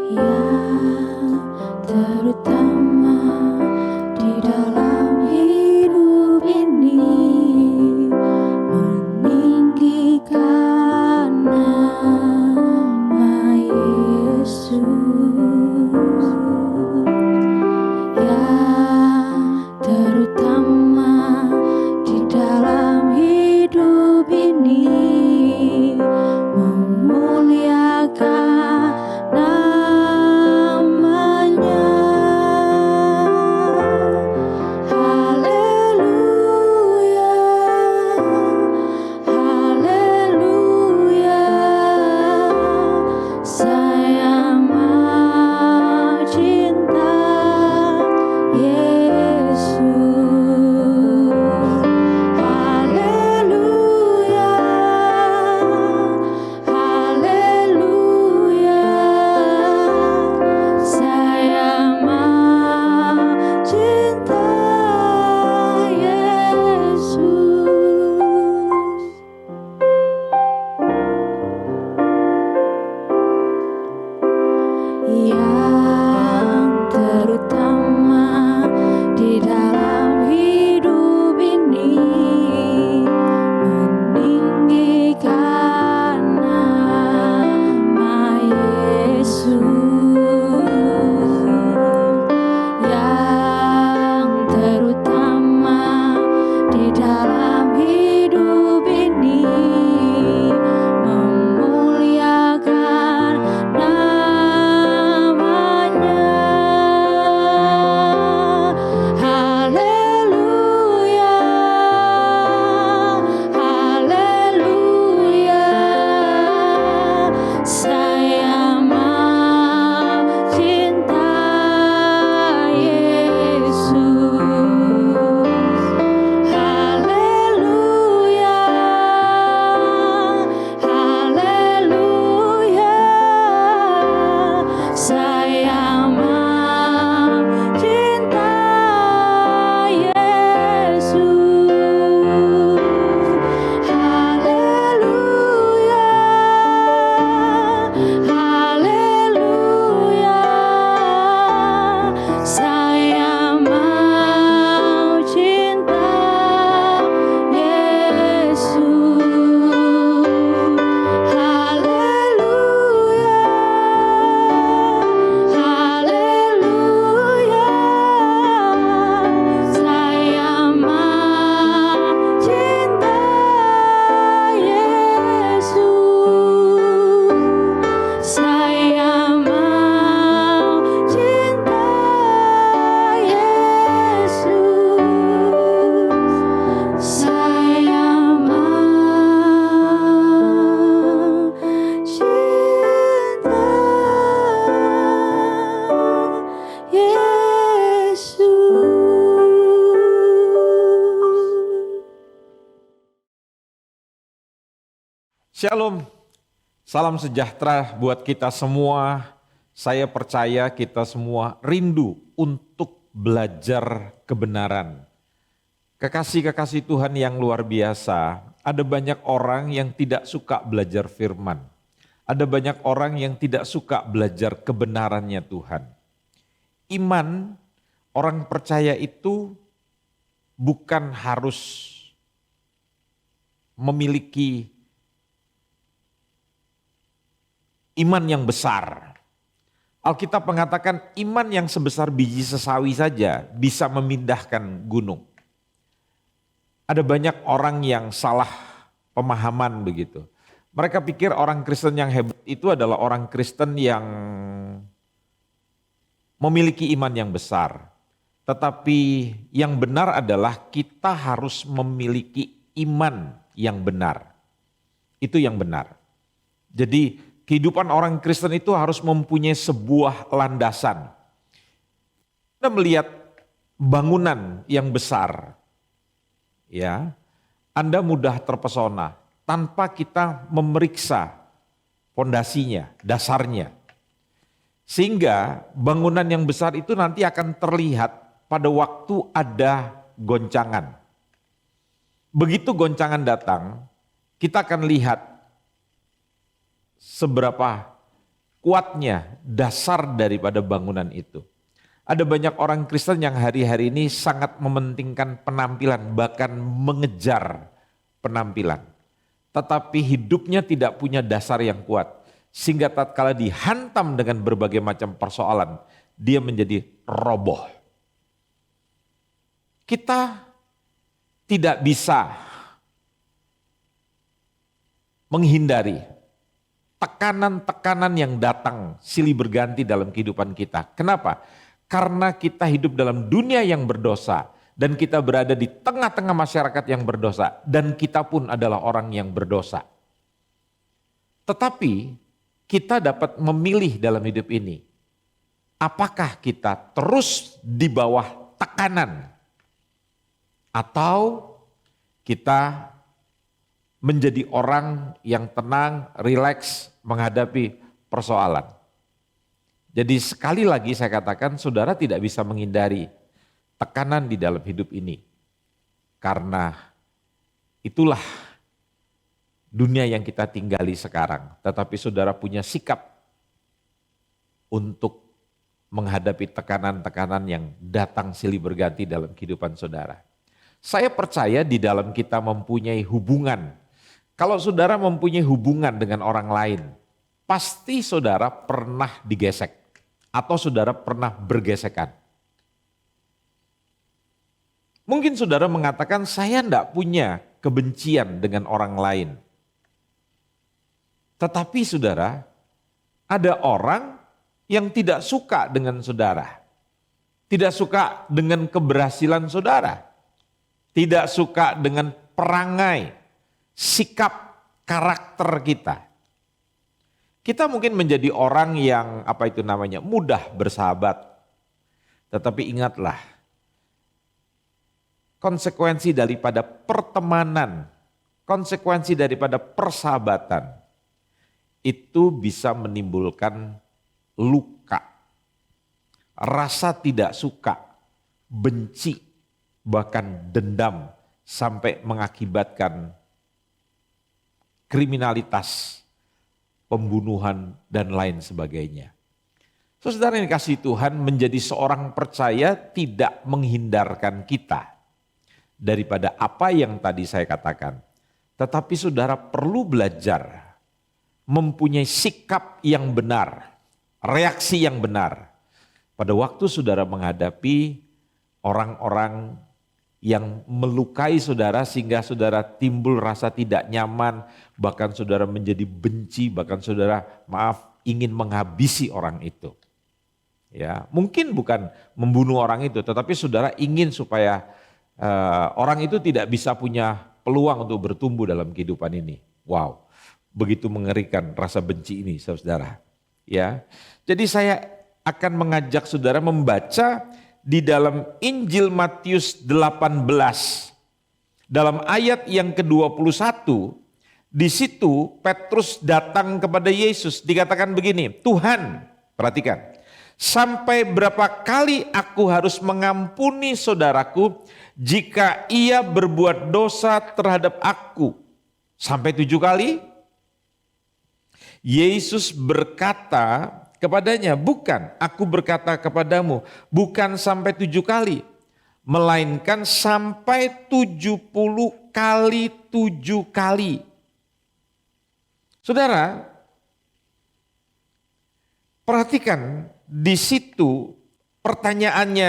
yang terutama di dalam hidup ini, meninggikan nama Yesus yang terutama di dalam hidup ini, memuliakan namanya. Haleluya, haleluya, saya mau cinta Yesus. Haleluya, haleluya, saya mau cinta Yesus. Yang terutama di dalam hidup ini, meninggikan nama Yesus yang terutama di dalam hidup ini, memuliakan namanya. Haleluya, haleluya, saya mau cinta Yesus. Haleluya, haleluya, saya mau cinta Yesus. Haleluya, haleluya, saya mau cinta Yesus. Haleluya, haleluya, saya mau cinta Yesus. Saya mau cinta Yesus. Saya mau cinta Yesus. Shalom, salam sejahtera buat kita semua. Saya percaya kita semua rindu untuk belajar kebenaran. Kekasih-kekasih Tuhan yang luar biasa, ada banyak orang yang tidak suka belajar firman. Ada banyak orang yang tidak suka belajar kebenarannya Tuhan. Iman, orang percaya itu bukan harus memiliki iman yang besar. Alkitab mengatakan iman yang sebesar biji sesawi saja bisa memindahkan gunung. Ada banyak orang yang salah pemahaman begitu. Mereka pikir orang Kristen yang hebat itu adalah orang Kristen yang memiliki iman yang besar. Tetapi yang benar adalah kita harus memiliki iman yang benar. Itu yang benar. Jadi kehidupan orang Kristen itu harus mempunyai sebuah landasan. Kita melihat bangunan yang besar, ya, Anda mudah terpesona tanpa kita memeriksa fondasinya, dasarnya. Sehingga bangunan yang besar itu nanti akan terlihat pada waktu ada goncangan. Begitu goncangan datang, kita akan lihat seberapa kuatnya dasar daripada bangunan itu. Ada banyak orang Kristen yang hari-hari ini sangat mementingkan penampilan, bahkan mengejar penampilan. Tetapi hidupnya tidak punya dasar yang kuat. Sehingga tatkala dihantam dengan berbagai macam persoalan, dia menjadi roboh. Kita tidak bisa menghindari tekanan-tekanan yang datang silih berganti dalam kehidupan kita. Kenapa? Karena kita hidup dalam dunia yang berdosa dan kita berada di tengah-tengah masyarakat yang berdosa dan kita pun adalah orang yang berdosa. Tetapi kita dapat memilih dalam hidup ini. Apakah kita terus di bawah tekanan atau kita menjadi orang yang tenang, rileks menghadapi persoalan. Jadi sekali lagi saya katakan saudara tidak bisa menghindari tekanan di dalam hidup ini. Karena itulah dunia yang kita tinggali sekarang. Tetapi saudara punya sikap untuk menghadapi tekanan-tekanan yang datang silih berganti dalam kehidupan saudara. Saya percaya di dalam kita mempunyai hubungan. Kalau saudara mempunyai hubungan dengan orang lain, pasti saudara pernah digesek atau saudara pernah bergesekan. Mungkin saudara mengatakan saya enggak punya kebencian dengan orang lain. Tetapi saudara, ada orang yang tidak suka dengan saudara. Tidak suka dengan keberhasilan saudara. Tidak suka dengan perangai, sikap, karakter kita. Kita mungkin menjadi orang yang mudah bersahabat. Tetapi ingatlah, konsekuensi daripada pertemanan, konsekuensi daripada persahabatan, itu bisa menimbulkan luka, rasa tidak suka, benci, bahkan dendam, sampai mengakibatkan kriminalitas, pembunuhan, dan lain sebagainya. Saudara yang dikasihi Tuhan, menjadi seorang percaya tidak menghindarkan kita daripada apa yang tadi saya katakan. Tetapi saudara perlu belajar mempunyai sikap yang benar, reaksi yang benar. Pada waktu saudara menghadapi orang-orang yang melukai saudara sehingga saudara timbul rasa tidak nyaman, bahkan saudara menjadi benci, bahkan saudara ingin menghabisi orang itu. Ya, mungkin bukan membunuh orang itu, tetapi saudara ingin supaya orang itu tidak bisa punya peluang untuk bertumbuh dalam kehidupan ini. Wow, begitu mengerikan rasa benci ini, saudara. Ya, jadi saya akan mengajak saudara membaca di dalam Injil Matius 18, dalam ayat yang ke-21, di situ Petrus datang kepada Yesus, dikatakan begini, Tuhan, perhatikan, sampai berapa kali aku harus mengampuni saudaraku jika ia berbuat dosa terhadap aku? Sampai 7 kali? Yesus berkata kepadanya, bukan, aku berkata kepadamu, bukan sampai 7 kali, melainkan sampai 70 kali 7 kali. Saudara, perhatikan di situ pertanyaannya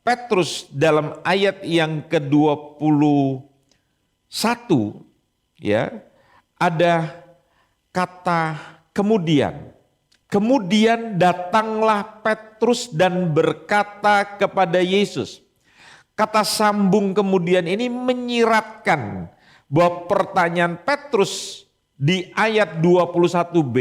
Petrus dalam ayat yang ke-21, ya, ada kata kemudian. Kemudian datanglah Petrus dan berkata kepada Yesus. Kata sambung kemudian ini menyiratkan bahwa pertanyaan Petrus di ayat 21b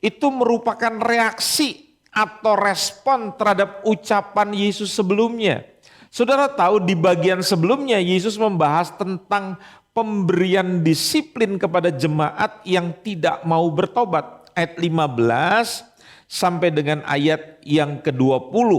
itu merupakan reaksi atau respon terhadap ucapan Yesus sebelumnya. Saudara tahu di bagian sebelumnya Yesus membahas tentang pemberian disiplin kepada jemaat yang tidak mau bertobat. Ayat 15 sampai dengan ayat yang ke-20.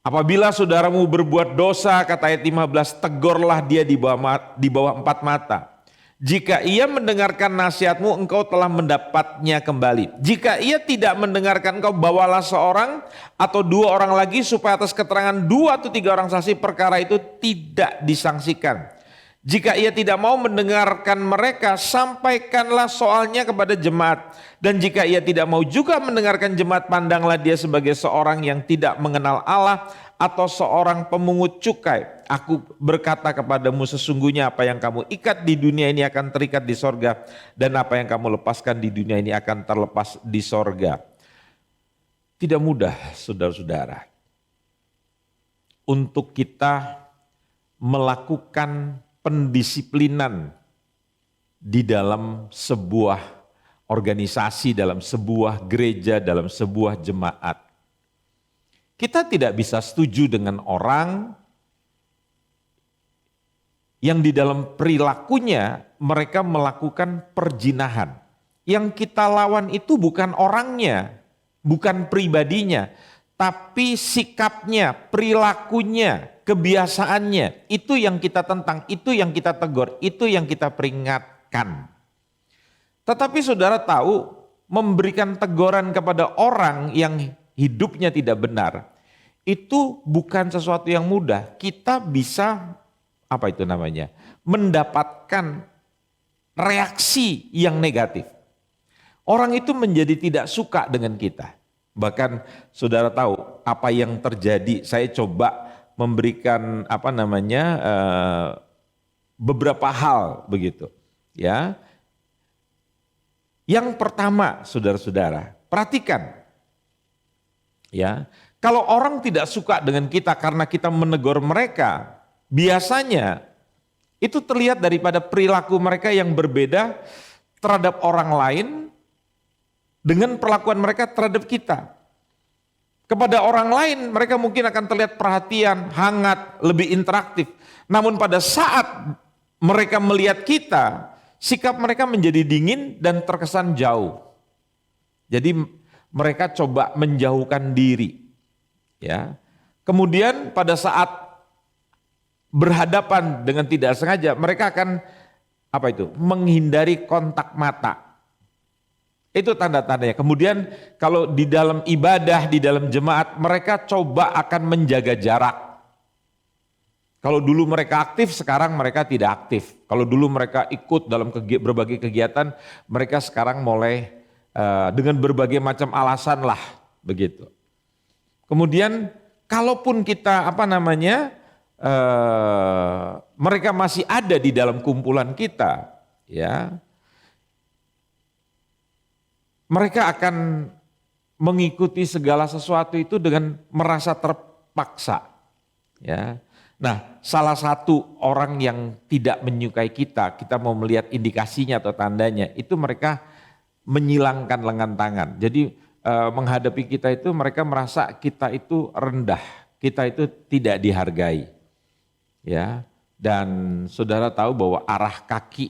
Apabila saudaramu berbuat dosa, kata ayat 15, tegurlah dia di bawah 4 mata. Jika ia mendengarkan nasihatmu, engkau telah mendapatnya kembali. Jika ia tidak mendengarkan engkau, bawalah seorang atau dua orang lagi supaya atas keterangan dua atau tiga orang saksi perkara itu tidak disangsikan. Jika ia tidak mau mendengarkan mereka, sampaikanlah soalnya kepada jemaat. Dan jika ia tidak mau juga mendengarkan jemaat, pandanglah dia sebagai seorang yang tidak mengenal Allah atau seorang pemungut cukai. Aku berkata kepadamu, sesungguhnya apa yang kamu ikat di dunia ini akan terikat di sorga, dan apa yang kamu lepaskan di dunia ini akan terlepas di sorga. Tidak mudah, saudara-saudara, untuk kita melakukan pendisiplinan di dalam sebuah organisasi, dalam sebuah gereja, dalam sebuah jemaat. Kita tidak bisa setuju dengan orang yang di dalam perilakunya mereka melakukan perzinahan. Yang kita lawan itu bukan orangnya, bukan pribadinya, tapi sikapnya, perilakunya, kebiasaannya. Itu yang kita tentang, itu yang kita tegur, itu yang kita peringatkan. Tetapi saudara tahu, memberikan teguran kepada orang yang hidupnya tidak benar, itu bukan sesuatu yang mudah. Kita bisa mendapatkan reaksi yang negatif. Orang itu menjadi tidak suka dengan kita. Bahkan saudara tahu apa yang terjadi. Saya coba memberikan beberapa hal begitu. Ya. Yang pertama, saudara-saudara, perhatikan. Ya. Kalau orang tidak suka dengan kita karena kita menegur mereka, biasanya itu terlihat daripada perilaku mereka yang berbeda terhadap orang lain dengan perlakuan mereka terhadap kita. Kepada orang lain mereka mungkin akan terlihat perhatian, hangat, lebih interaktif. Namun pada saat mereka melihat kita, sikap mereka menjadi dingin dan terkesan jauh. Jadi mereka coba menjauhkan diri. Ya. Kemudian pada saat berhadapan dengan tidak sengaja, mereka akan menghindari kontak mata. Itu tanda-tandanya. Kemudian kalau di dalam ibadah, di dalam jemaat, mereka coba akan menjaga jarak. Kalau dulu mereka aktif, sekarang mereka tidak aktif. Kalau dulu mereka ikut dalam berbagai kegiatan, mereka sekarang mulai dengan berbagai macam alasan lah begitu. Kemudian kalaupun kita mereka masih ada di dalam kumpulan kita, ya, mereka akan mengikuti segala sesuatu itu dengan merasa terpaksa. Ya. Nah, salah satu orang yang tidak menyukai kita mau melihat indikasinya atau tandanya, itu mereka menyilangkan lengan tangan. Jadi menghadapi kita itu mereka merasa kita itu rendah, kita itu tidak dihargai. Ya, dan saudara tahu bahwa arah kaki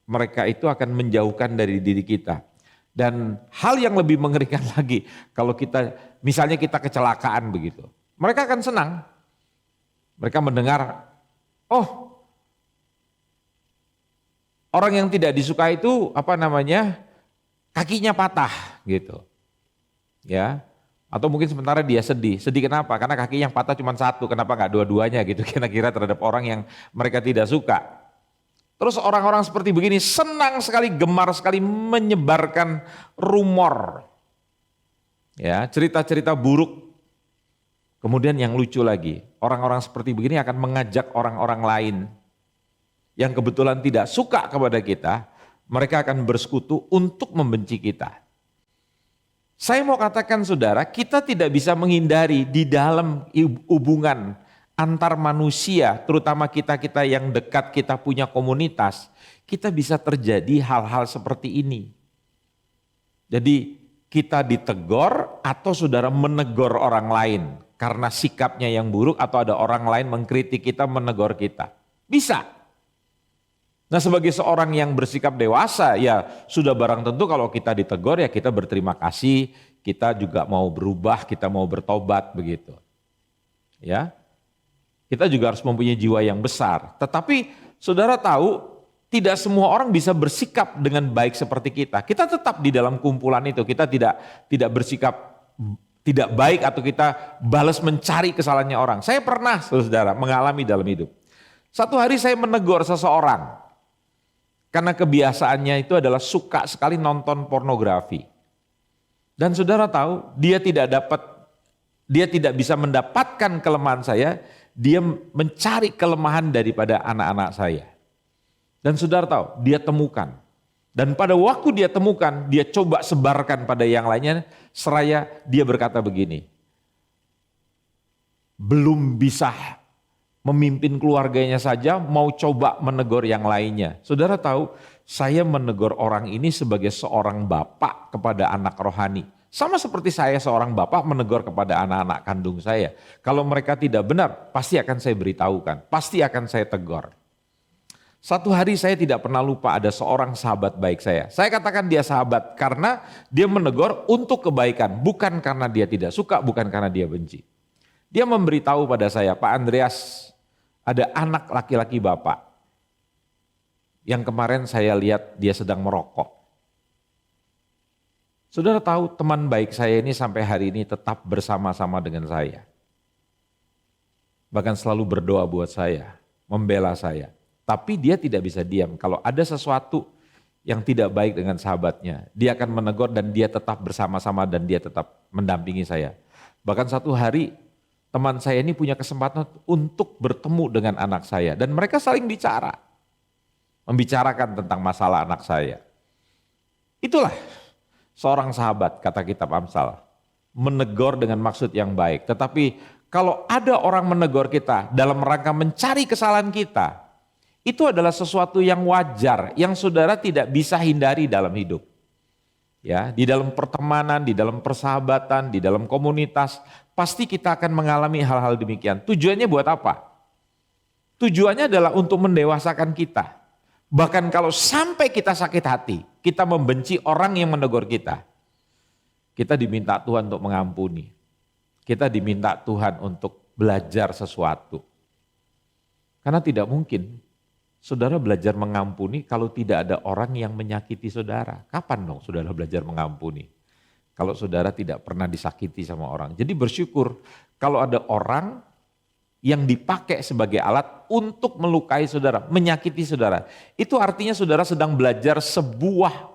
mereka itu akan menjauhkan dari diri kita. Dan hal yang lebih mengerikan lagi, kalau misalnya kita kecelakaan begitu, mereka akan senang. Mereka mendengar, oh, orang yang tidak disuka itu kakinya patah gitu. Ya. Atau mungkin sementara dia sedih. Sedih kenapa? Karena kaki yang patah cuma satu, kenapa nggak dua-duanya gitu kira-kira terhadap orang yang mereka tidak suka. Terus orang-orang seperti begini senang sekali, gemar sekali menyebarkan rumor. Ya, cerita-cerita buruk. Kemudian yang lucu lagi, orang-orang seperti begini akan mengajak orang-orang lain yang kebetulan tidak suka kepada kita, mereka akan bersekutu untuk membenci kita. Saya mau katakan saudara, kita tidak bisa menghindari di dalam hubungan antar manusia, terutama kita-kita yang dekat, kita punya komunitas, kita bisa terjadi hal-hal seperti ini. Jadi kita ditegur atau saudara menegur orang lain karena sikapnya yang buruk, atau ada orang lain mengkritik kita, menegur kita. Bisa. Nah, sebagai seorang yang bersikap dewasa, ya sudah barang tentu kalau kita ditegur ya kita berterima kasih, kita juga mau berubah, kita mau bertobat begitu. Ya. Kita juga harus mempunyai jiwa yang besar. Tetapi saudara tahu, tidak semua orang bisa bersikap dengan baik seperti kita. Kita tetap di dalam kumpulan itu, kita tidak bersikap tidak baik atau kita balas mencari kesalahannya orang. Saya pernah, saudara, mengalami dalam hidup. Satu hari saya menegur seseorang karena kebiasaannya itu adalah suka sekali nonton pornografi. Dan saudara tahu, dia tidak bisa mendapatkan kelemahan saya, dia mencari kelemahan daripada anak-anak saya. Dan saudara tahu, dia temukan. Dan pada waktu dia temukan, dia coba sebarkan pada yang lainnya, seraya dia berkata begini, belum bisa memimpin keluarganya saja, mau coba menegur yang lainnya. Saudara tahu, saya menegur orang ini sebagai seorang bapak kepada anak rohani. Sama seperti saya seorang bapak menegur kepada anak-anak kandung saya. Kalau mereka tidak benar, pasti akan saya beritahukan, pasti akan saya tegur. Satu hari saya tidak pernah lupa ada seorang sahabat baik saya. Saya katakan dia sahabat karena dia menegur untuk kebaikan, bukan karena dia tidak suka, bukan karena dia benci. Dia memberitahu pada saya, Pak Andreas, ada anak laki-laki Bapak yang kemarin saya lihat dia sedang merokok. Saudara tahu teman baik saya ini sampai hari ini tetap bersama-sama dengan saya. Bahkan selalu berdoa buat saya, membela saya. Tapi dia tidak bisa diam. Kalau ada sesuatu yang tidak baik dengan sahabatnya, dia akan menegur dan dia tetap bersama-sama dan dia tetap mendampingi saya. Bahkan satu hari teman saya ini punya kesempatan untuk bertemu dengan anak saya. Dan mereka saling bicara. Membicarakan tentang masalah anak saya. Itulah seorang sahabat, kata kitab Amsal. Menegur dengan maksud yang baik. Tetapi kalau ada orang menegur kita dalam rangka mencari kesalahan kita, itu adalah sesuatu yang wajar, yang saudara tidak bisa hindari dalam hidup. Ya, di dalam pertemanan, di dalam persahabatan, di dalam komunitas, pasti kita akan mengalami hal-hal demikian. Tujuannya buat apa? Tujuannya adalah untuk mendewasakan kita. Bahkan kalau sampai kita sakit hati, kita membenci orang yang menegur kita. Kita diminta Tuhan untuk mengampuni. Kita diminta Tuhan untuk belajar sesuatu. Karena tidak mungkin saudara belajar mengampuni kalau tidak ada orang yang menyakiti saudara. Kapan dong saudara belajar mengampuni? Kalau saudara tidak pernah disakiti sama orang. Jadi bersyukur kalau ada orang yang dipakai sebagai alat untuk melukai saudara, menyakiti saudara. Itu artinya saudara sedang belajar sebuah,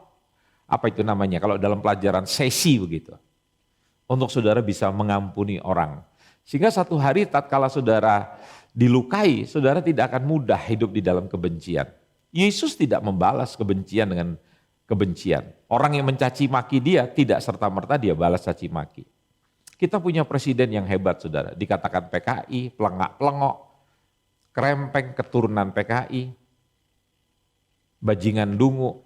apa itu namanya, kalau dalam pelajaran sesi begitu. Untuk saudara bisa mengampuni orang. Sehingga satu hari tatkala saudara dilukai, saudara tidak akan mudah hidup di dalam kebencian. Yesus tidak membalas kebencian dengan kebencian. Orang yang mencaci maki dia tidak serta-merta dia balas caci maki. Kita punya presiden yang hebat saudara, dikatakan PKI, pelengak-pelengok, kerempeng keturunan PKI, bajingan dungu.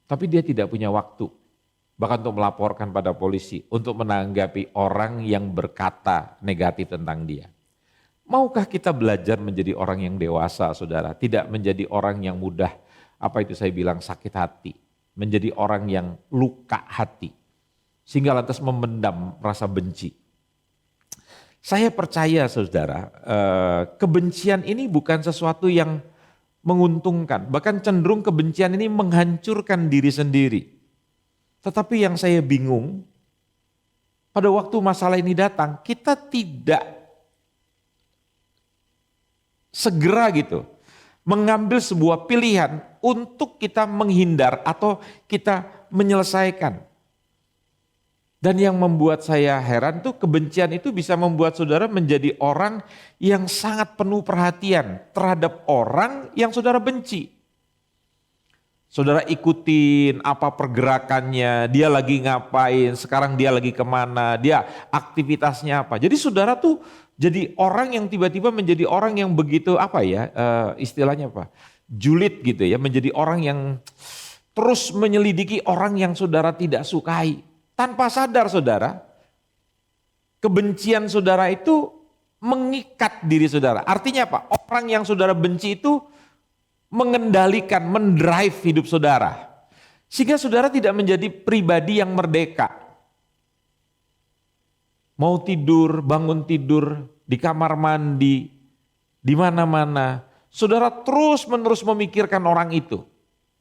Tapi dia tidak punya waktu, bahkan untuk melaporkan pada polisi, untuk menanggapi orang yang berkata negatif tentang dia. Maukah kita belajar menjadi orang yang dewasa saudara, tidak menjadi orang yang mudah, apa itu saya bilang sakit hati, menjadi orang yang luka hati, sehingga lantas memendam rasa benci. Saya percaya saudara, kebencian ini bukan sesuatu yang menguntungkan, bahkan cenderung kebencian ini menghancurkan diri sendiri. Tetapi yang saya bingung, pada waktu masalah ini datang, kita tidak segera gitu mengambil sebuah pilihan untuk kita menghindar atau kita menyelesaikan. Dan yang membuat saya heran tuh kebencian itu bisa membuat saudara menjadi orang yang sangat penuh perhatian terhadap orang yang saudara benci. Saudara ikutin apa pergerakannya, dia lagi ngapain, sekarang dia lagi kemana, dia aktivitasnya apa. Jadi saudara tuh jadi orang yang tiba-tiba menjadi orang yang begitu apa ya, istilahnya apa, julid gitu ya, menjadi orang yang terus menyelidiki orang yang saudara tidak sukai. Tanpa sadar saudara, kebencian saudara itu mengikat diri saudara. Artinya apa? Orang yang saudara benci itu mengendalikan, mendrive hidup saudara. Sehingga saudara tidak menjadi pribadi yang merdeka. Mau tidur, bangun tidur, di kamar mandi, di mana-mana, saudara terus-menerus memikirkan orang itu.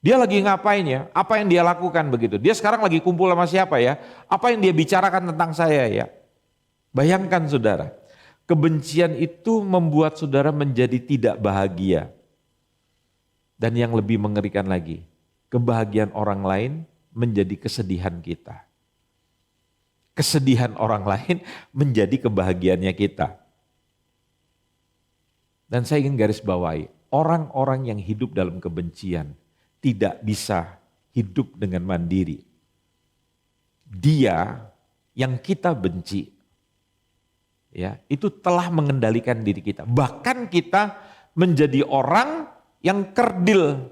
Dia lagi ngapain ya? Apa yang dia lakukan begitu? Dia sekarang lagi kumpul sama siapa ya? Apa yang dia bicarakan tentang saya ya? Bayangkan saudara, kebencian itu membuat saudara menjadi tidak bahagia. Dan yang lebih mengerikan lagi, kebahagiaan orang lain menjadi kesedihan kita. Kesedihan orang lain menjadi kebahagiaannya kita. Dan saya ingin garis bawahi, orang-orang yang hidup dalam kebencian tidak bisa hidup dengan mandiri. Dia yang kita benci, ya, itu telah mengendalikan diri kita. Bahkan kita menjadi orang yang kerdil.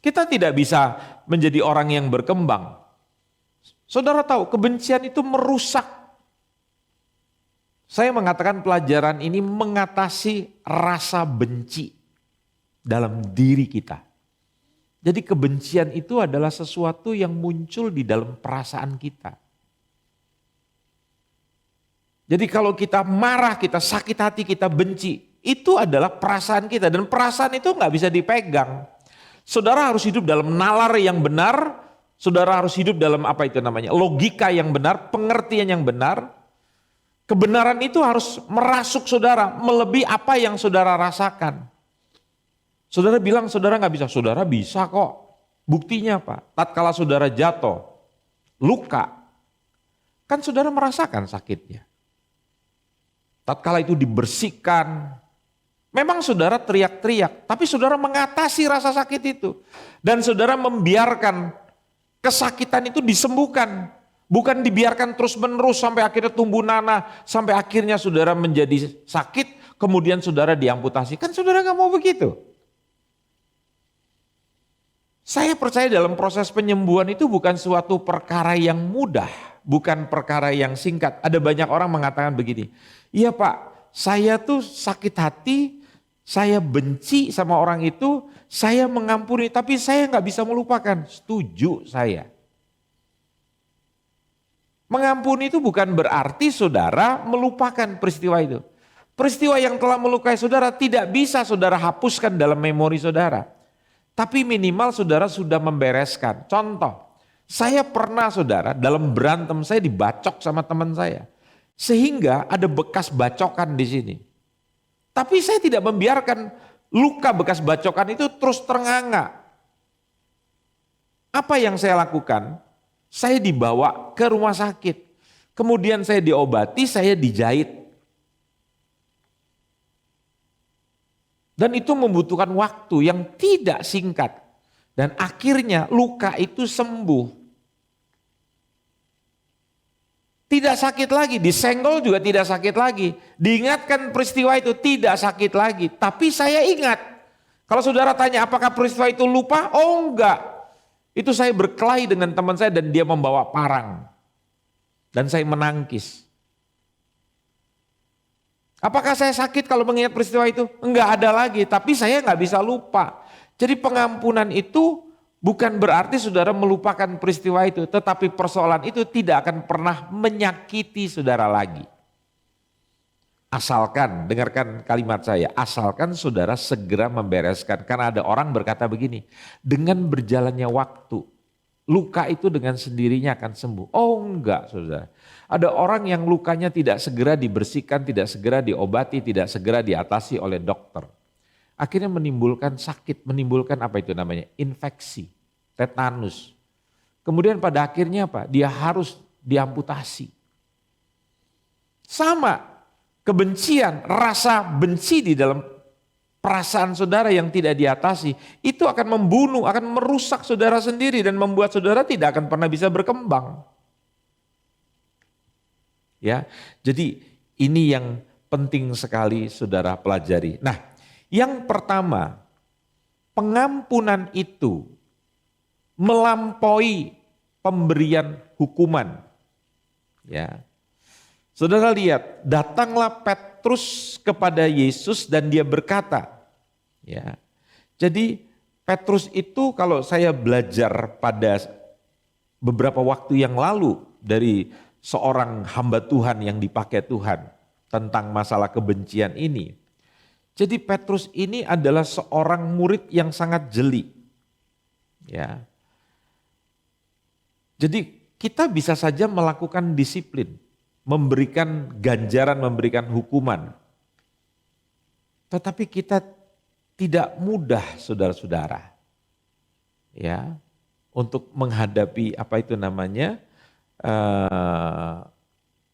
Kita tidak bisa menjadi orang yang berkembang. Saudara tahu, kebencian itu merusak. Saya mengatakan pelajaran ini mengatasi rasa benci dalam diri kita. Jadi kebencian itu adalah sesuatu yang muncul di dalam perasaan kita. Jadi kalau kita marah, kita sakit hati, kita benci, itu adalah perasaan kita. Dan perasaan itu nggak bisa dipegang. Saudara harus hidup dalam nalar yang benar, saudara harus hidup dalam logika yang benar, pengertian yang benar. Kebenaran itu harus merasuk saudara, melebihi apa yang saudara rasakan. Saudara bilang saudara nggak bisa, saudara bisa kok. Buktinya apa? Tatkala saudara jatuh, luka, kan saudara merasakan sakitnya. Tatkala itu dibersihkan, memang saudara teriak-teriak, tapi saudara mengatasi rasa sakit itu. Dan saudara membiarkan kesakitan itu disembuhkan. Bukan dibiarkan terus-menerus sampai akhirnya tumbuh nanah, sampai akhirnya saudara menjadi sakit, kemudian saudara diamputasi. Kan saudara gak mau begitu. Saya percaya dalam proses penyembuhan itu bukan suatu perkara yang mudah, bukan perkara yang singkat. Ada banyak orang mengatakan begini, iya Pak, saya tuh sakit hati, saya benci sama orang itu, saya mengampuni, tapi saya gak bisa melupakan. Setuju saya. Mengampuni itu bukan berarti saudara melupakan peristiwa itu. Peristiwa yang telah melukai saudara tidak bisa saudara hapuskan dalam memori saudara. Tapi minimal saudara sudah membereskan. Contoh, saya pernah saudara dalam berantem saya dibacok sama teman saya. Sehingga ada bekas bacokan di sini. Tapi saya tidak membiarkan luka bekas bacokan itu terus ternganga. Apa yang saya lakukan? Saya dibawa ke rumah sakit, kemudian saya diobati, saya dijahit. Dan itu membutuhkan waktu yang tidak singkat. Dan akhirnya luka itu sembuh. Tidak sakit lagi, disenggol juga tidak sakit lagi. Diingatkan peristiwa itu tidak sakit lagi. Tapi saya ingat, kalau saudara tanya apakah peristiwa itu lupa? Oh enggak. Itu saya berkelahi dengan teman saya dan dia membawa parang. Dan saya menangkis. Apakah saya sakit kalau mengingat peristiwa itu? Enggak ada lagi, tapi saya enggak bisa lupa. Jadi pengampunan itu bukan berarti saudara melupakan peristiwa itu. Tetapi persoalan itu tidak akan pernah menyakiti saudara lagi. Asalkan, dengarkan kalimat saya, asalkan saudara segera membereskan. Karena ada orang berkata begini, dengan berjalannya waktu, luka itu dengan sendirinya akan sembuh. Oh enggak saudara, ada orang yang lukanya tidak segera dibersihkan, tidak segera diobati, tidak segera diatasi oleh dokter. Akhirnya menimbulkan sakit, menimbulkan infeksi, tetanus. Kemudian pada akhirnya apa? Dia harus diamputasi. Sama. Kebencian, rasa benci di dalam perasaan saudara yang tidak diatasi, itu akan membunuh, akan merusak saudara sendiri dan membuat saudara tidak akan pernah bisa berkembang. Ya, jadi ini yang penting sekali saudara pelajari. Nah, yang pertama, pengampunan itu melampaui pemberian hukuman. Ya. Saudara lihat, datanglah Petrus kepada Yesus dan dia berkata, ya. Jadi Petrus itu kalau saya belajar pada beberapa waktu yang lalu dari seorang hamba Tuhan yang dipakai Tuhan tentang masalah kebencian ini. Jadi Petrus ini adalah seorang murid yang sangat jeli. Ya. Jadi kita bisa saja melakukan disiplin, memberikan ganjaran, memberikan hukuman. Tetapi kita tidak mudah saudara-saudara. Ya, untuk menghadapi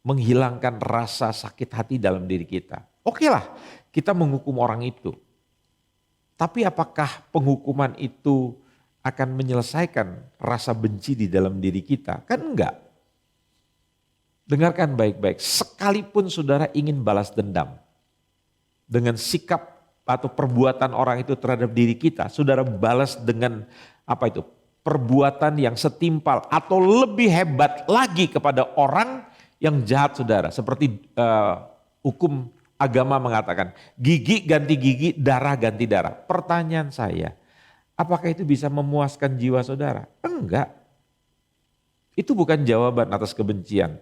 menghilangkan rasa sakit hati dalam diri kita. Oke lah, kita menghukum orang itu. Tapi apakah penghukuman itu akan menyelesaikan rasa benci di dalam diri kita? Kan enggak. Dengarkan baik-baik, sekalipun saudara ingin balas dendam dengan sikap atau perbuatan orang itu terhadap diri kita, saudara balas dengan perbuatan yang setimpal atau lebih hebat lagi kepada orang yang jahat saudara. Seperti hukum agama mengatakan, gigi ganti gigi, darah ganti darah. Pertanyaan saya, apakah itu bisa memuaskan jiwa saudara? Enggak. Itu bukan jawaban atas kebencian.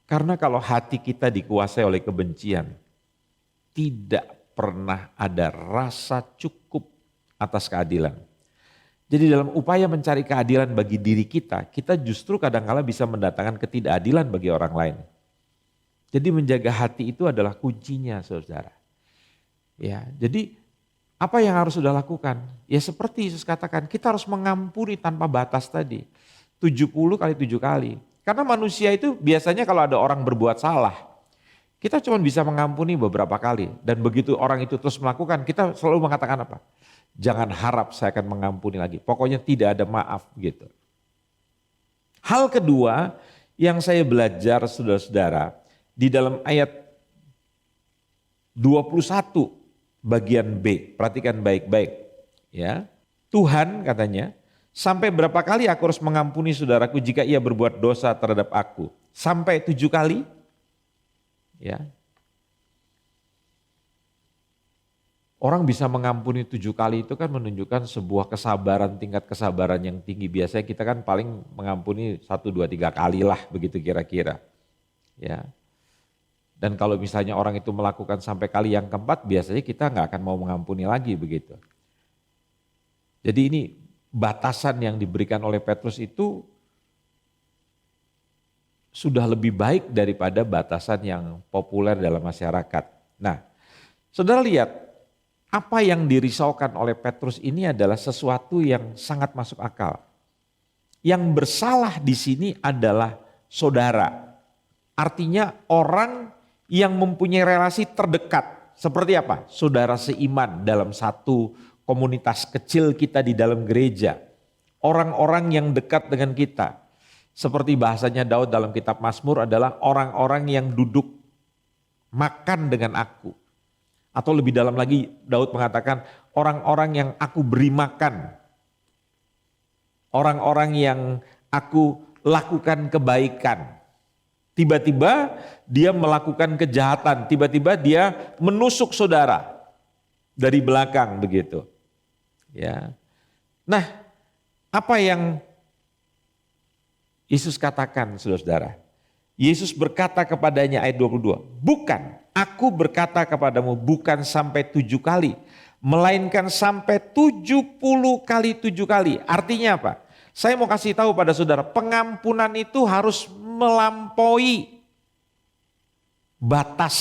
Karena kalau hati kita dikuasai oleh kebencian, tidak pernah ada rasa cukup atas keadilan. Jadi dalam upaya mencari keadilan bagi diri kita, kita justru kadang-kala bisa mendatangkan ketidakadilan bagi orang lain. Jadi menjaga hati itu adalah kuncinya saudara. Ya, jadi apa yang harus sudah lakukan? Ya seperti Yesus katakan, kita harus mengampuni tanpa batas tadi. 70 kali 7 kali. Karena manusia itu biasanya kalau ada orang berbuat salah, kita cuma bisa mengampuni beberapa kali. Dan begitu orang itu terus melakukan, kita selalu mengatakan apa? Jangan harap saya akan mengampuni lagi. Pokoknya tidak ada maaf gitu. Hal kedua yang saya belajar saudara-saudara, di dalam ayat 21 bagian B, perhatikan baik-baik ya. Tuhan katanya, sampai berapa kali aku harus mengampuni saudaraku jika ia berbuat dosa terhadap aku? Sampai 7 kali? Ya. Orang bisa mengampuni 7 kali itu kan menunjukkan sebuah kesabaran, tingkat kesabaran yang tinggi. Biasanya kita kan paling mengampuni 1, 2, 3 kali lah begitu kira-kira. Ya. Dan kalau misalnya orang itu melakukan sampai kali yang keempat, biasanya kita nggak akan mau mengampuni lagi begitu. Jadi ini batasan yang diberikan oleh Petrus itu sudah lebih baik daripada batasan yang populer dalam masyarakat. Nah, saudara lihat, apa yang dirisaukan oleh Petrus ini adalah sesuatu yang sangat masuk akal. Yang bersalah di sini adalah saudara. Artinya orang yang mempunyai relasi terdekat. Seperti apa? Saudara seiman dalam satu komunitas kecil kita di dalam gereja. Orang-orang yang dekat dengan kita. Seperti bahasanya Daud dalam kitab Mazmur adalah orang-orang yang duduk makan dengan aku. Atau lebih dalam lagi Daud mengatakan orang-orang yang aku beri makan. Orang-orang yang aku lakukan kebaikan. Tiba-tiba dia melakukan kejahatan, tiba-tiba dia menusuk saudara dari belakang begitu. Ya. Nah, apa yang Yesus katakan saudara-saudara? Yesus berkata kepadanya ayat 22, bukan, aku berkata kepadamu bukan sampai 7 kali, melainkan sampai 70 kali 7 kali. Artinya apa? Saya mau kasih tahu pada saudara, pengampunan itu harus melampaui batas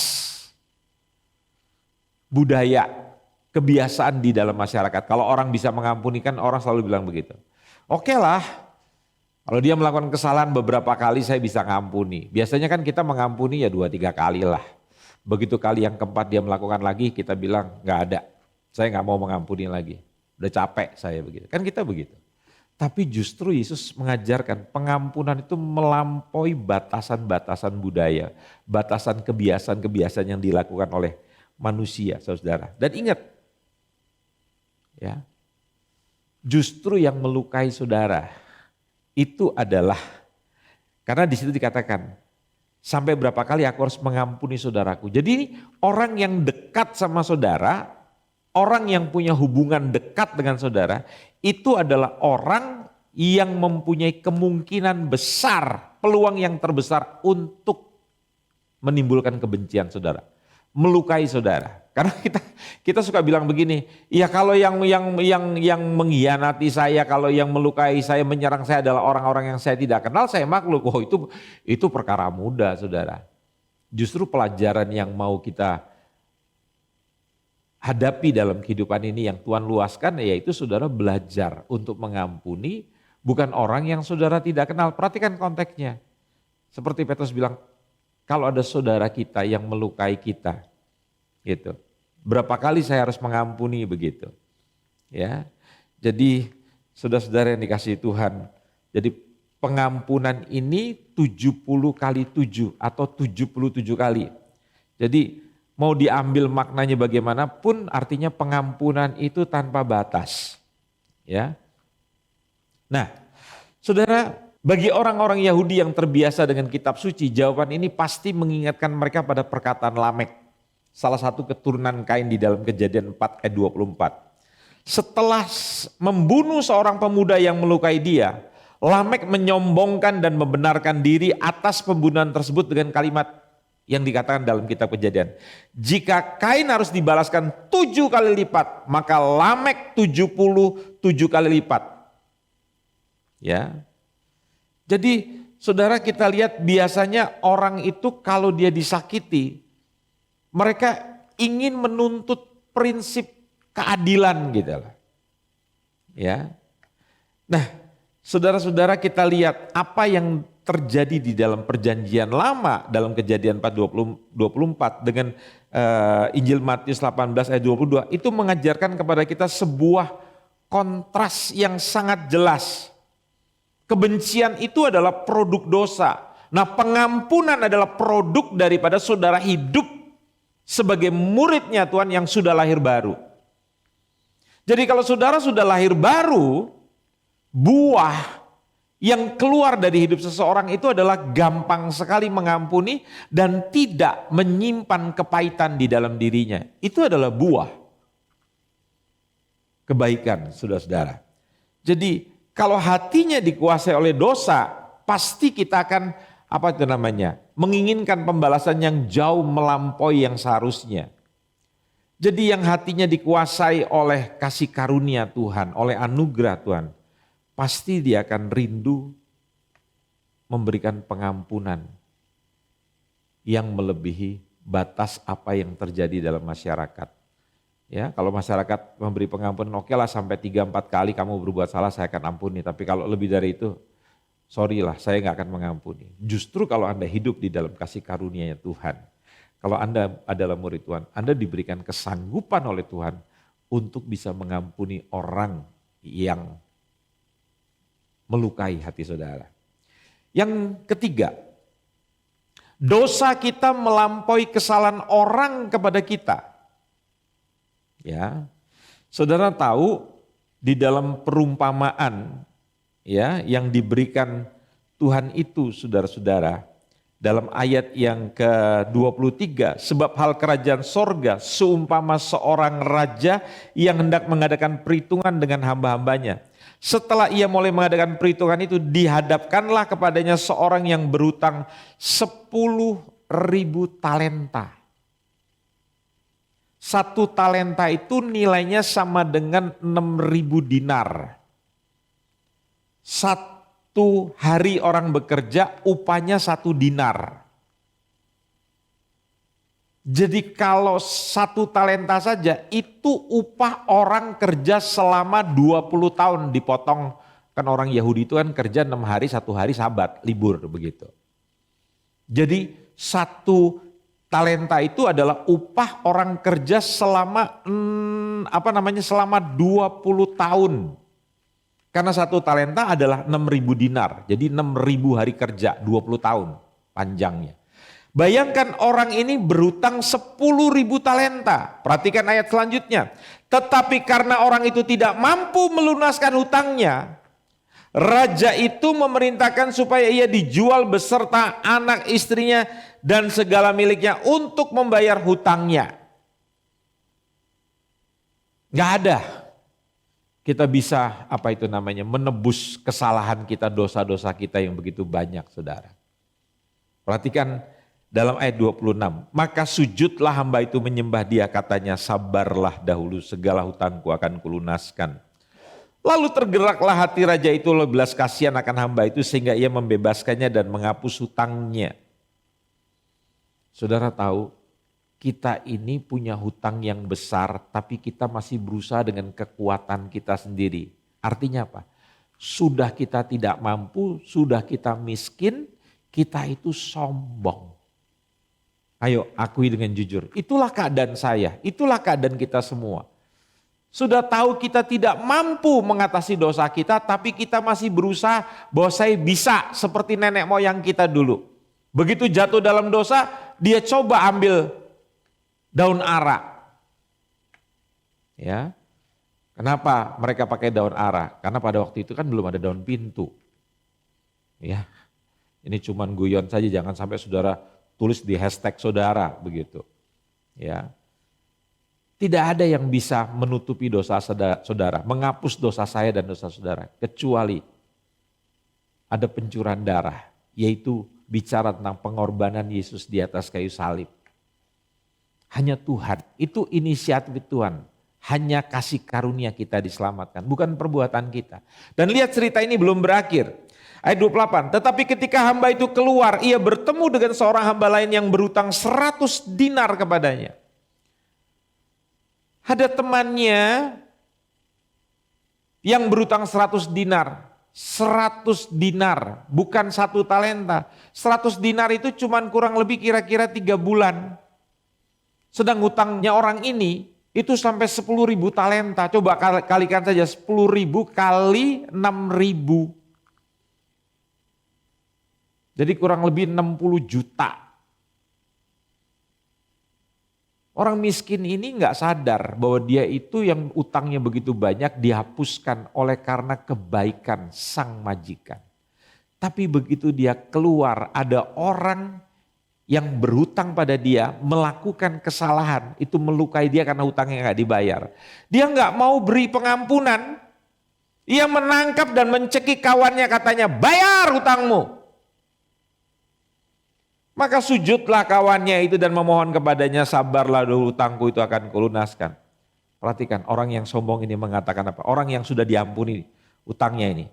budaya, kebiasaan di dalam masyarakat. Kalau orang bisa mengampuni kan orang selalu bilang begitu. Oke lah, kalau dia melakukan kesalahan beberapa kali saya bisa ngampuni. Biasanya kan kita mengampuni ya 2-3 kali lah. Begitu kali yang keempat dia melakukan lagi kita bilang gak ada. Saya gak mau mengampuni lagi. Udah capek saya begitu. Kan kita begitu. Tapi justru Yesus mengajarkan pengampunan itu melampaui batasan-batasan budaya. Batasan kebiasaan-kebiasaan yang dilakukan oleh manusia saudara. Dan ingat ya, justru yang melukai saudara itu adalah, karena di situ dikatakan, sampai berapa kali aku harus mengampuni saudaraku. Jadi orang yang dekat sama saudara, orang yang punya hubungan dekat dengan saudara, itu adalah orang yang mempunyai kemungkinan besar, peluang yang terbesar untuk menimbulkan kebencian saudara, melukai saudara. Karena kita suka bilang begini, ya kalau yang mengkhianati saya, kalau yang melukai saya, menyerang saya adalah orang-orang yang saya tidak kenal, saya makluk. Oh itu perkara mudah, saudara. Justru pelajaran yang mau kita hadapi dalam kehidupan ini yang Tuhan luaskan, yaitu saudara belajar untuk mengampuni bukan orang yang saudara tidak kenal. Perhatikan konteksnya. Seperti Petrus bilang, kalau ada saudara kita yang melukai kita, gitu. Berapa kali saya harus mengampuni begitu. Ya. Jadi saudara-saudara yang dikasihi Tuhan, jadi pengampunan ini 70 kali 7 atau 77 kali. Jadi mau diambil maknanya bagaimanapun, artinya pengampunan itu tanpa batas. Ya. Nah, saudara, bagi orang-orang Yahudi yang terbiasa dengan kitab suci, jawaban ini pasti mengingatkan mereka pada perkataan Lamek, salah satu keturunan Kain di dalam Kejadian 4 ayat 24. Setelah membunuh seorang pemuda yang melukai dia, Lamek menyombongkan dan membenarkan diri atas pembunuhan tersebut dengan kalimat yang dikatakan dalam kitab Kejadian. Jika Kain harus dibalaskan 7 kali lipat, maka Lamek 77 kali lipat. Ya. Jadi saudara, kita lihat biasanya orang itu kalau dia disakiti, mereka ingin menuntut prinsip keadilan gitu lah. Ya. Nah, saudara-saudara, kita lihat apa yang terjadi di dalam perjanjian lama dalam Kejadian 4:24 dengan Injil Matius 18 ayat 22 itu mengajarkan kepada kita sebuah kontras yang sangat jelas. Kebencian itu adalah produk dosa. Nah, pengampunan adalah produk daripada saudara hidup sebagai muridnya Tuhan yang sudah lahir baru. Jadi kalau saudara sudah lahir baru, buah yang keluar dari hidup seseorang itu adalah gampang sekali mengampuni dan tidak menyimpan kepahitan di dalam dirinya. Itu adalah buah kebaikan, saudara-saudara. Jadi kalau hatinya dikuasai oleh dosa, pasti kita akan menginginkan pembalasan yang jauh melampaui yang seharusnya. Jadi yang hatinya dikuasai oleh kasih karunia Tuhan, oleh anugerah Tuhan, pasti dia akan rindu memberikan pengampunan yang melebihi batas apa yang terjadi dalam masyarakat. Ya, kalau masyarakat memberi pengampunan, oke lah sampai 3-4 kali kamu berbuat salah saya akan ampuni. Tapi kalau lebih dari itu, sorry lah saya gak akan mengampuni. Justru kalau Anda hidup di dalam kasih karunia-Nya Tuhan, kalau Anda adalah murid Tuhan, Anda diberikan kesanggupan oleh Tuhan untuk bisa mengampuni orang yang melukai hati saudara. Yang ketiga, dosa kita melampaui kesalahan orang kepada kita. Ya, saudara tahu di dalam perumpamaan ya yang diberikan Tuhan itu, saudara-saudara, dalam ayat yang ke-23, sebab hal kerajaan sorga seumpama seorang raja yang hendak mengadakan perhitungan dengan hamba-hambanya. Setelah ia mulai mengadakan perhitungan itu, dihadapkanlah kepadanya seorang yang berutang 10.000 talenta. 1 talenta itu nilainya sama dengan 6.000 dinar. 1 hari orang bekerja upahnya 1 dinar. Jadi kalau 1 talenta saja itu upah orang kerja selama 20 tahun dipotong. Kan orang Yahudi itu kan kerja 6 hari, 1 hari Sabat, libur begitu. Jadi 1 talenta itu adalah upah orang kerja selama selama 20 tahun. Karena 1 talenta adalah 6.000 dinar. Jadi 6.000 hari kerja, 20 tahun panjangnya. Bayangkan orang ini berutang 10.000 talenta. Perhatikan ayat selanjutnya. Tetapi karena orang itu tidak mampu melunaskan hutangnya, raja itu memerintahkan supaya ia dijual beserta anak istrinya dan segala miliknya untuk membayar hutangnya. Gak ada kita bisa menebus kesalahan kita, dosa-dosa kita yang begitu banyak, saudara. Perhatikan Dalam ayat 26, maka sujudlah hamba itu menyembah dia, katanya sabarlah dahulu, segala hutangku akan kulunaskan. Lalu tergeraklah hati raja itu oleh belas kasihan akan hamba itu sehingga ia membebaskannya dan menghapus hutangnya. Saudara tahu, kita ini punya hutang yang besar tapi kita masih berusaha dengan kekuatan kita sendiri. Artinya apa? Sudah kita tidak mampu, sudah kita miskin, kita itu sombong. Ayo akui dengan jujur, itulah keadaan saya, itulah keadaan kita semua. Sudah tahu kita tidak mampu mengatasi dosa kita, tapi kita masih berusaha bahwa saya bisa seperti nenek moyang kita dulu. Begitu jatuh dalam dosa, dia coba ambil daun ara. Ya, kenapa mereka pakai daun ara? Karena pada waktu itu kan belum ada daun pintu. Ya, ini cuman guyon saja, jangan sampai saudara tulis di hashtag saudara begitu. Ya. Tidak ada yang bisa menutupi dosa saudara, menghapus dosa saya dan dosa saudara, kecuali ada pencurahan darah, yaitu bicara tentang pengorbanan Yesus di atas kayu salib. Hanya Tuhan, itu inisiatif Tuhan, hanya kasih karunia kita diselamatkan, bukan perbuatan kita. Dan lihat cerita ini belum berakhir. Ayat 28, tetapi ketika hamba itu keluar, ia bertemu dengan seorang hamba lain yang berutang 100 dinar kepadanya. Ada temannya yang berutang 100 dinar. 100 dinar, bukan 1 talenta. 100 dinar itu cuman kurang lebih kira-kira 3 bulan. Sedang hutangnya orang ini itu sampai 10.000 talenta. Coba kalikan saja 10.000 kali 6.000. Jadi kurang lebih 60 juta. Orang miskin ini nggak sadar bahwa dia itu yang utangnya begitu banyak dihapuskan oleh karena kebaikan sang majikan. Tapi begitu dia keluar, ada orang yang berhutang pada dia melakukan kesalahan, itu melukai dia karena hutangnya nggak dibayar. Dia nggak mau beri pengampunan, ia menangkap dan mencekik kawannya, katanya bayar hutangmu. Maka sujudlah kawannya itu dan memohon kepadanya, sabarlah dulu, hutangku itu akan kulunaskan. Perhatikan, orang yang sombong ini mengatakan apa? Orang yang sudah diampuni hutangnya ini.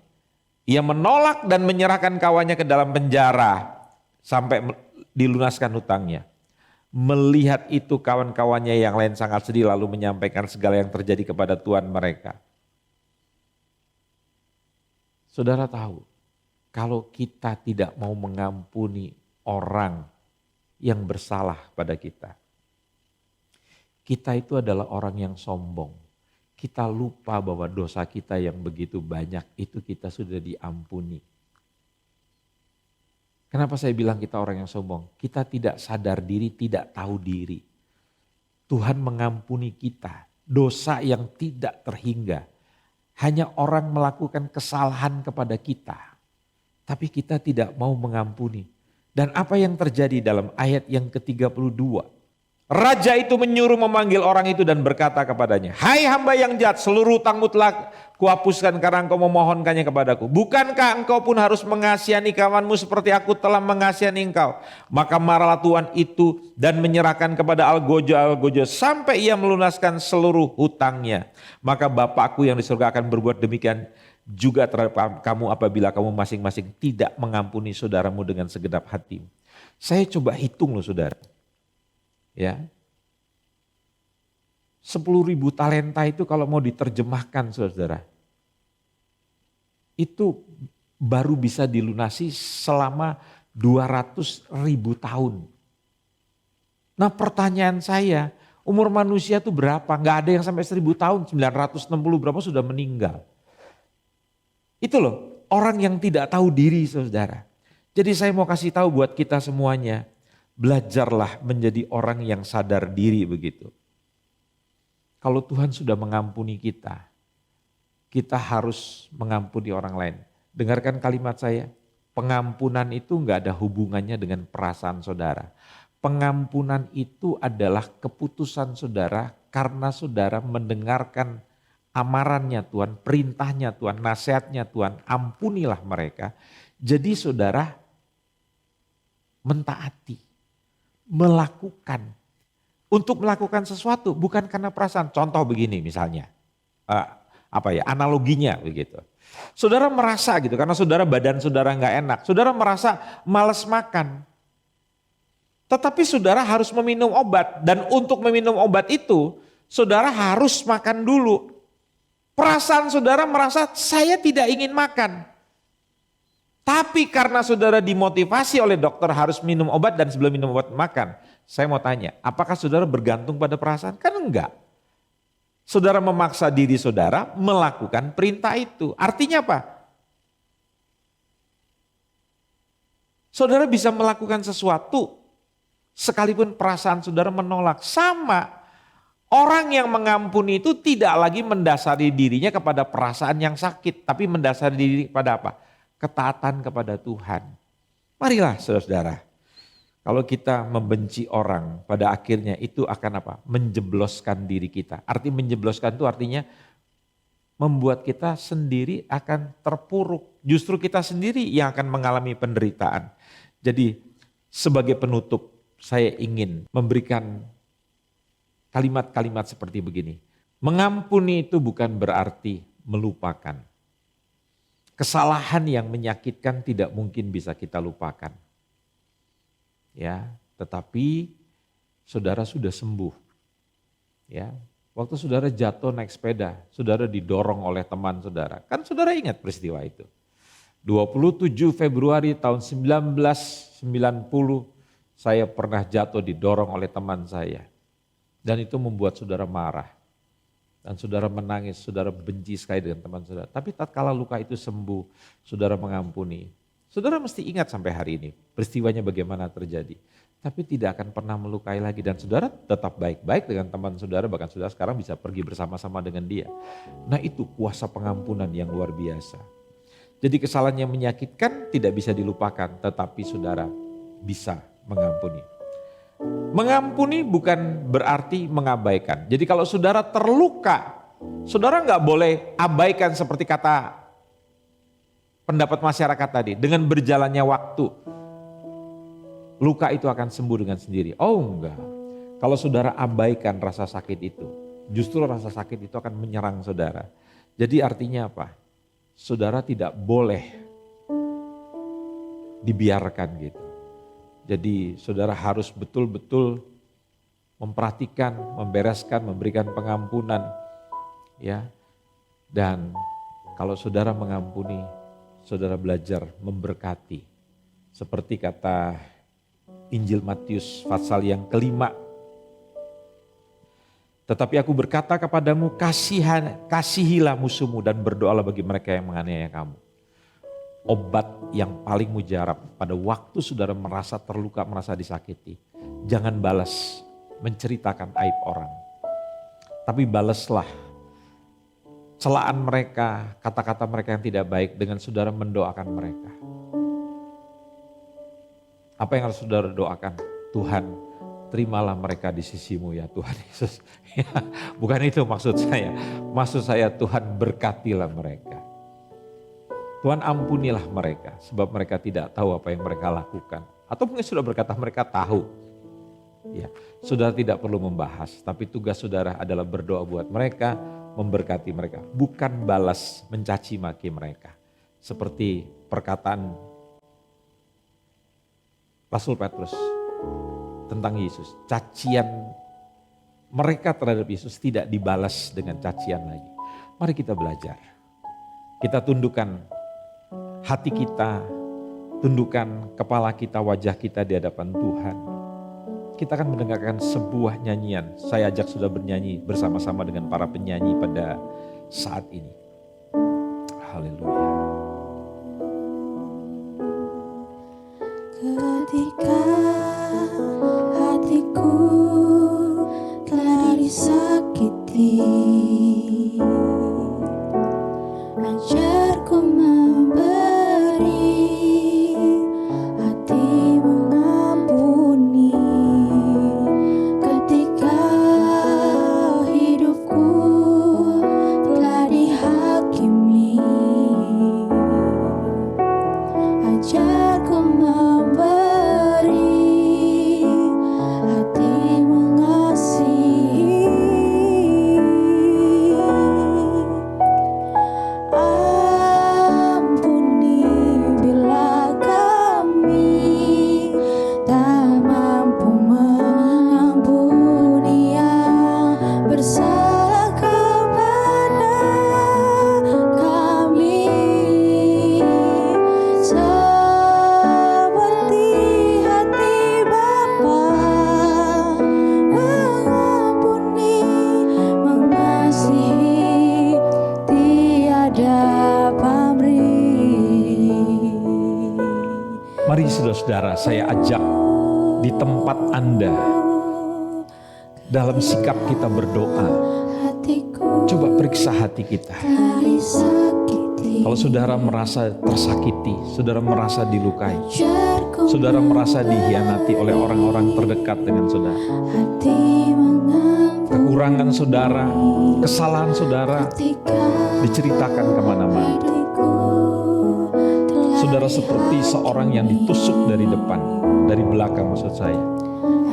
Ia menolak dan menyerahkan kawannya ke dalam penjara sampai dilunaskan hutangnya. Melihat itu kawan-kawannya yang lain sangat sedih lalu menyampaikan segala yang terjadi kepada Tuhan mereka. Saudara tahu, kalau kita tidak mau mengampuni orang yang bersalah pada kita, kita itu adalah orang yang sombong. Kita lupa bahwa dosa kita yang begitu banyak itu kita sudah diampuni. Kenapa saya bilang kita orang yang sombong? Kita tidak sadar diri, tidak tahu diri. Tuhan mengampuni kita, dosa yang tidak terhingga. Hanya orang melakukan kesalahan kepada kita, tapi kita tidak mau mengampuni. Dan apa yang terjadi dalam ayat yang ke-32? Raja itu menyuruh memanggil orang itu dan berkata kepadanya, hai hamba yang jahat, seluruh hutangmu telah kuhapuskan karena engkau memohonkannya kepadaku. Bukankah engkau pun harus mengasihani kawanmu seperti aku telah mengasihani engkau? Maka marahlah Tuhan itu dan menyerahkan kepada algojo sampai ia melunaskan seluruh hutangnya. Maka Bapakku yang di surga akan berbuat demikian juga terhadap kamu apabila kamu masing-masing tidak mengampuni saudaramu dengan segenap hati. Saya coba hitung loh saudara. Ya, 10.000 talenta itu kalau mau diterjemahkan saudara, itu baru bisa dilunasi selama 200.000 tahun. Nah pertanyaan saya, umur manusia itu berapa? Nggak ada yang sampai 1.000 tahun, 960 berapa sudah meninggal. Itu loh, orang yang tidak tahu diri saudara. Jadi saya mau kasih tahu buat kita semuanya, belajarlah menjadi orang yang sadar diri begitu. Kalau Tuhan sudah mengampuni kita, kita harus mengampuni orang lain. Dengarkan kalimat saya, pengampunan itu nggak ada hubungannya dengan perasaan saudara. Pengampunan itu adalah keputusan saudara karena saudara mendengarkan amarannya Tuhan, perintahnya Tuhan, nasihatnya Tuhan, ampunilah mereka. Jadi saudara mentaati. melakukan. Untuk melakukan sesuatu bukan karena perasaan. Contoh begini misalnya, analoginya begitu. Saudara merasa gitu karena badan saudara nggak enak, saudara merasa malas makan. Tetapi saudara harus meminum obat dan untuk meminum obat itu saudara harus makan dulu. Perasaan saudara merasa saya tidak ingin makan. Tapi karena saudara dimotivasi oleh dokter harus minum obat dan sebelum minum obat makan. Saya mau tanya, apakah saudara bergantung pada perasaan? Kan enggak. Saudara memaksa diri saudara melakukan perintah itu. Artinya apa? Saudara bisa melakukan sesuatu sekalipun perasaan saudara menolak. Sama, orang yang mengampuni itu tidak lagi mendasari dirinya kepada perasaan yang sakit. Tapi mendasari diri kepada apa? Ketaatan kepada Tuhan. Marilah saudara-saudara. Kalau kita membenci orang, pada akhirnya itu akan apa? Menjebloskan diri kita. Arti menjebloskan itu artinya membuat kita sendiri akan terpuruk. Justru kita sendiri yang akan mengalami penderitaan. Jadi sebagai penutup saya ingin memberikan kalimat-kalimat seperti begini. Mengampuni itu bukan berarti melupakan. Kesalahan yang menyakitkan tidak mungkin bisa kita lupakan. Ya, tetapi saudara sudah sembuh. Ya, waktu saudara jatuh naik sepeda, saudara didorong oleh teman saudara. Kan saudara ingat peristiwa itu. 27 Februari tahun 1990 saya pernah jatuh didorong oleh teman saya. Dan itu membuat saudara marah. Dan saudara menangis, saudara benci sekali dengan teman saudara. Tapi tatkala luka itu sembuh, saudara mengampuni. Saudara mesti ingat sampai hari ini peristiwanya bagaimana terjadi. Tapi tidak akan pernah melukai lagi dan saudara tetap baik-baik dengan teman saudara. Bahkan saudara sekarang bisa pergi bersama-sama dengan dia. Nah itu kuasa pengampunan yang luar biasa. Jadi kesalahan yang menyakitkan tidak bisa dilupakan tetapi saudara bisa mengampuni. Mengampuni bukan berarti mengabaikan. Jadi kalau saudara terluka, saudara nggak boleh abaikan seperti kata pendapat masyarakat tadi, dengan berjalannya waktu, luka itu akan sembuh dengan sendiri. Oh enggak, kalau saudara abaikan rasa sakit itu, justru rasa sakit itu akan menyerang saudara. Jadi artinya apa? Saudara tidak boleh dibiarkan gitu. Jadi saudara harus betul-betul memperhatikan, membereskan, memberikan pengampunan. Ya. Dan kalau saudara mengampuni, saudara belajar memberkati. Seperti kata Injil Matius pasal yang kelima. Tetapi aku berkata kepadamu, kasihilah musuhmu dan berdoalah bagi mereka yang menganiaya kamu. Obat yang paling mujarab pada waktu saudara merasa terluka, merasa disakiti. Jangan balas menceritakan aib orang. Tapi balaslah celaan mereka, kata-kata mereka yang tidak baik dengan saudara mendoakan mereka. Apa yang harus saudara doakan? Tuhan, terimalah mereka di sisimu ya Tuhan Yesus. Ya, bukan itu maksud saya. Maksud saya Tuhan berkatilah mereka. Tuhan ampunilah mereka sebab mereka tidak tahu apa yang mereka lakukan. Atau mungkin sudah berkata mereka tahu. Ya, saudara tidak perlu membahas, tapi tugas saudara adalah berdoa buat mereka, memberkati mereka, bukan balas mencaci maki mereka. Seperti perkataan Rasul Petrus tentang Yesus, cacian mereka terhadap Yesus tidak dibalas dengan cacian lagi. Mari kita belajar. Kita tundukkan hati kita, tundukkan kepala kita, wajah kita di hadapan Tuhan. Kita akan mendengarkan sebuah nyanyian. Saya ajak sudah bernyanyi bersama-sama dengan para penyanyi pada saat ini. Haleluya. Ketika hatiku telah disakiti, ajarku memberi hati mengampuni. Ketika hidupku telah dihakimi, ajarku memberi Mari saudara-saudara, saya ajak di tempat Anda, dalam sikap kita berdoa, hatiku coba periksa hati kita. telah disakiti. Kalau saudara merasa tersakiti, saudara merasa dilukai, Ajarku saudara merasa dihianati oleh orang-orang terdekat dengan saudara, hati mengampuni kekurangan saudara, kesalahan saudara ketika diceritakan kemana-mana. hatiku telah Saudara seperti seorang yang ditusuk dari depan, dari belakang maksud saya.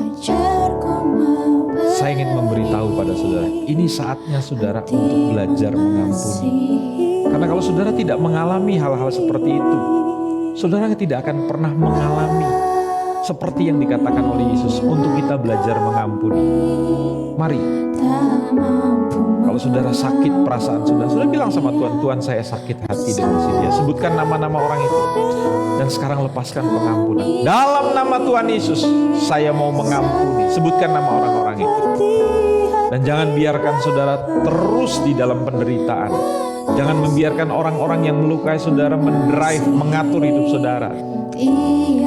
ajarku memberi Saya ingin memberitahu pada saudara, ini saatnya saudara untuk belajar mengampuni. Karena kalau saudara tidak mengalami hal-hal seperti itu, saudara tidak akan pernah mengalami seperti yang dikatakan oleh Yesus untuk kita belajar mengampuni. Mari, tak mampu kalau saudara sakit perasaan saudara bilang sama Tuhan, Tuhan saya sakit hati dengan si dia. Sebutkan nama-nama orang itu. Dan sekarang lepaskan pengampunan. Dalam nama Tuhan Yesus, saya mau mengampuni. Sebutkan nama orang-orang itu. Dan jangan biarkan saudara terus di dalam penderitaan. Jangan membiarkan orang-orang yang melukai saudara mendrive, mengatur hidup saudara.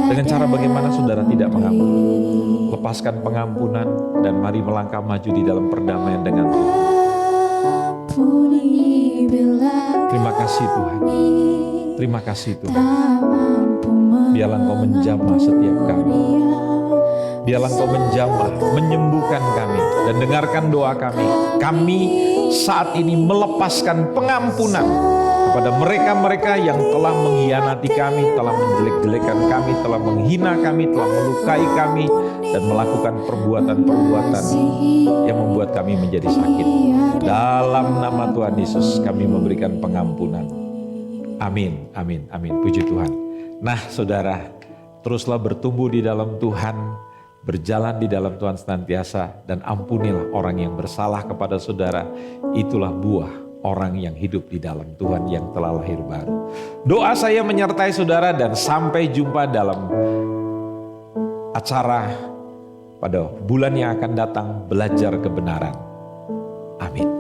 Dengan cara bagaimana saudara tidak mengampuni. Lepaskan pengampunan dan mari melangkah maju di dalam perdamaian dengan Tuhan. ampuni bila Terima kasih Tuhan. Terima kasih Tuhan. tak mampu Biarlah Engkau menjamah setiap kami. Biarlah Engkau menjamah, menyembuhkan kami. Dan dengarkan doa kami. Kami saat ini melepaskan pengampunan kepada mereka-mereka yang telah mengkhianati kami, telah menjelek-jelekan kami, telah menghina kami, telah melukai kami, dan melakukan perbuatan-perbuatan yang membuat kami menjadi sakit. Dalam nama Tuhan Yesus kami memberikan pengampunan. Amin, amin, amin. Puji Tuhan. Nah saudara, teruslah bertumbuh di dalam Tuhan, berjalan di dalam Tuhan senantiasa, dan ampunilah orang yang bersalah kepada saudara. Itulah buah orang yang hidup di dalam Tuhan yang telah lahir baru. Doa saya menyertai saudara dan sampai jumpa dalam acara pada bulan yang akan datang, belajar kebenaran. Amin.